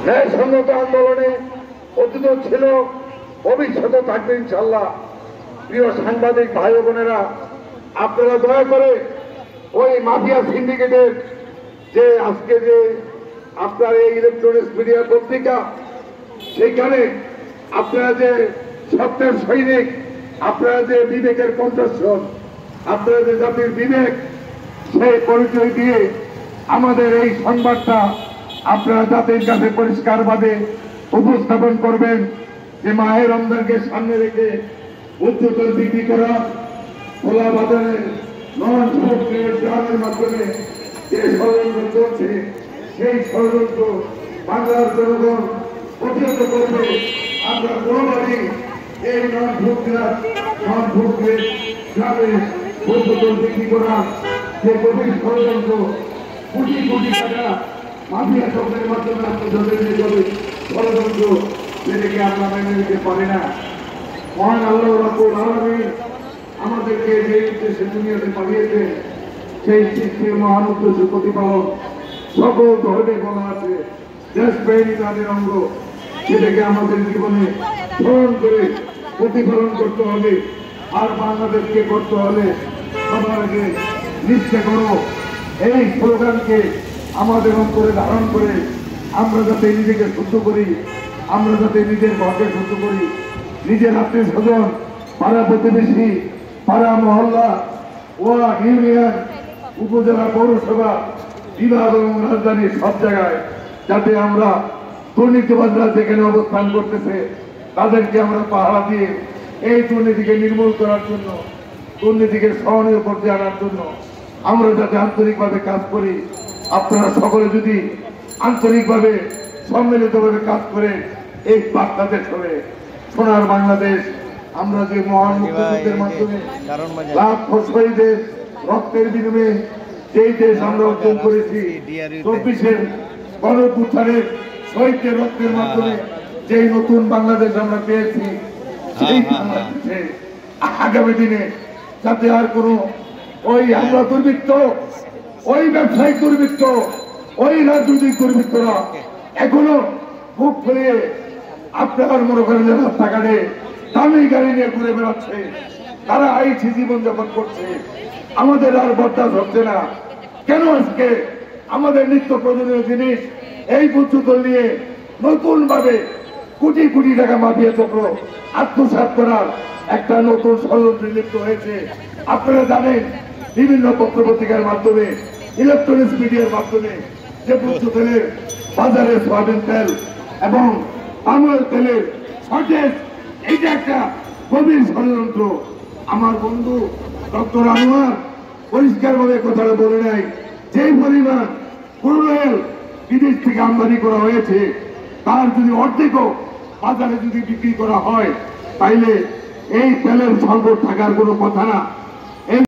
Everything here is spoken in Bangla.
ন্যায়সঙ্গত আন্দোলনে অতীত ছিল, ভবিষ্যতে থাকবে ইনশাল্লাহ। প্রিয় সাংবাদিক ভাই বোনেরা, আপনারা দয়া করে ওই মাফিয়া সিন্ডিকেটের যে আজকে যে আপনার এই ইলেকট্রনিক্স মিডিয়া পত্রিকা, সেইখানে আপনারা যে সত্যের সৈনিক, আপনারা যে বিবেকের কণ্ঠস্বর, আপনারা যে জাতির বিবেক, সেই পরিচয় দিয়ে আমাদের এই সংবাদটা আপনারা জাতির কাছে পরিষ্কারভাবে উপস্থাপন করবেন যে মাহে রমজানকে সামনে রেখে উচ্চতর বিক্রি করা, খোলা বাজারে নন গ্রামের মাধ্যমে যে ষড়যন্ত্র চলছে, সেই ষড়যন্ত্র বাংলার জনগণ প্রতিহত করবে। আমরা কোনোভাবেই এই নন ভোট গ্রামে উচ্চতর বিক্রি করা যে গভীর ষড়যন্ত্র, কোটি কোটি টাকা মাফিয়া চক্রের মাধ্যমে ষড়যন্ত্র, সেটাকে আমরা মেনে নিতে পারি না। মহান আল্লাহ রাব্বুল আলামিন আমাদেরকে যে উদ্দেশ্যে দুনিয়াতে পাঠিয়েছে, সেই সৃষ্টির মহান উদ্দেশ্য প্রতিপালন। সকল ধর্মে বলা আছে দেশপ্রেমী তাদের অঙ্গ, সেটাকে আমাদের জীবনে স্মরণ করে প্রতিফলন করতে হবে। আর বাংলাদেশকে করতে হলে সবার আগে নিষ্ঠা করো, এই স্লোগানকে আমাদের অন্তরে ধারণ করে আমরা যাতে নিজেকে শুদ্ধ করি, আমরা যাতে নিজের ঘরকে শুদ্ধ করি, নিজের আত্মীয় স্বজন, পাড়া প্রতিবেশী, পাড়া মহল্লা, ওয়ার্ড, ইউনিয়ন, উপজেলা, পৌরসভা, বিভাগ এবং রাজধানীর সব জায়গায় যাতে আমরা দুর্নীতিবাজরা যেখানে অবস্থান করতেছে তাদেরকে আমরা পাহারা দিয়ে এই দুর্নীতিকে নির্মূল করার জন্য, দুর্নীতিকে সহনীয় পর্যায়ে আনার জন্য আমরা যাতে আন্তরিকভাবে কাজ করি। আপনারা সকলে যদি আন্তরিকভাবে সম্মিলিতভাবে কাজ করে এই বার্তা দেশ হবে সোনার বাংলাদেশ। আমরা যে মহান মুক্তিযুদ্ধের মাধ্যমে লাখ শহীদের রক্তের বিনিময়ে যেই দেশ আমরা অর্জন করেছি, 24-এর গণঅভ্যুত্থানের শহীদদের রক্তের মাধ্যমে যেই নতুন বাংলাদেশ আমরা পেয়েছি, সেই বাংলাদেশে আগামী দিনে যাতে আর কোনো ওই আমরা দুর্বৃত্ত, ওই ব্যবসায়িক দুর্বৃত্ত, ওই রাজনৈতিক দুর্বৃত্তরা এখনো মুখ খুলিয়ে আপনার মনে করেন যে রাস্তাঘাটে দামি গাড়ি নিয়ে ঘুরে বেড়াচ্ছে, তারা আইছি জীবনযাপন করছে, আমাদের আর বরদাস্ত হচ্ছে না। কেন আজকে আমাদের নিত্য প্রয়োজনীয় জিনিস এই বুদ্ধতল নিয়ে নতুন ভাবে কোটি কোটি টাকা মাফিয়া চক্র আত্মসাৎ করার একটা নতুন ষড়যন্ত্রে লিপ্ত হয়েছে? আপনারা জানেন বিভিন্ন পত্রপত্রিকার মাধ্যমে, ইলেকট্রনিক্স মিডিয়ার মাধ্যমে যে বুদ্ধতলের বাজারে সয়াবিন তেল এবং পামোয়েল তেলের শর্টেজ, এইটা একটা গভীর ষড়যন্ত্র। আমার বন্ধু ডক্টর আনোয়ার পরিষ্কারভাবে কথাটা বলে নাই, যেই পরিমাণ ক্রুড অয়েল বিদেশ থেকে আমদানি করা হয়েছে তার যদি অর্ধেকও বাজারে যদি বিক্রি করা হয়, তাইলে এই তেলের সংকট থাকার কোনো কথা না।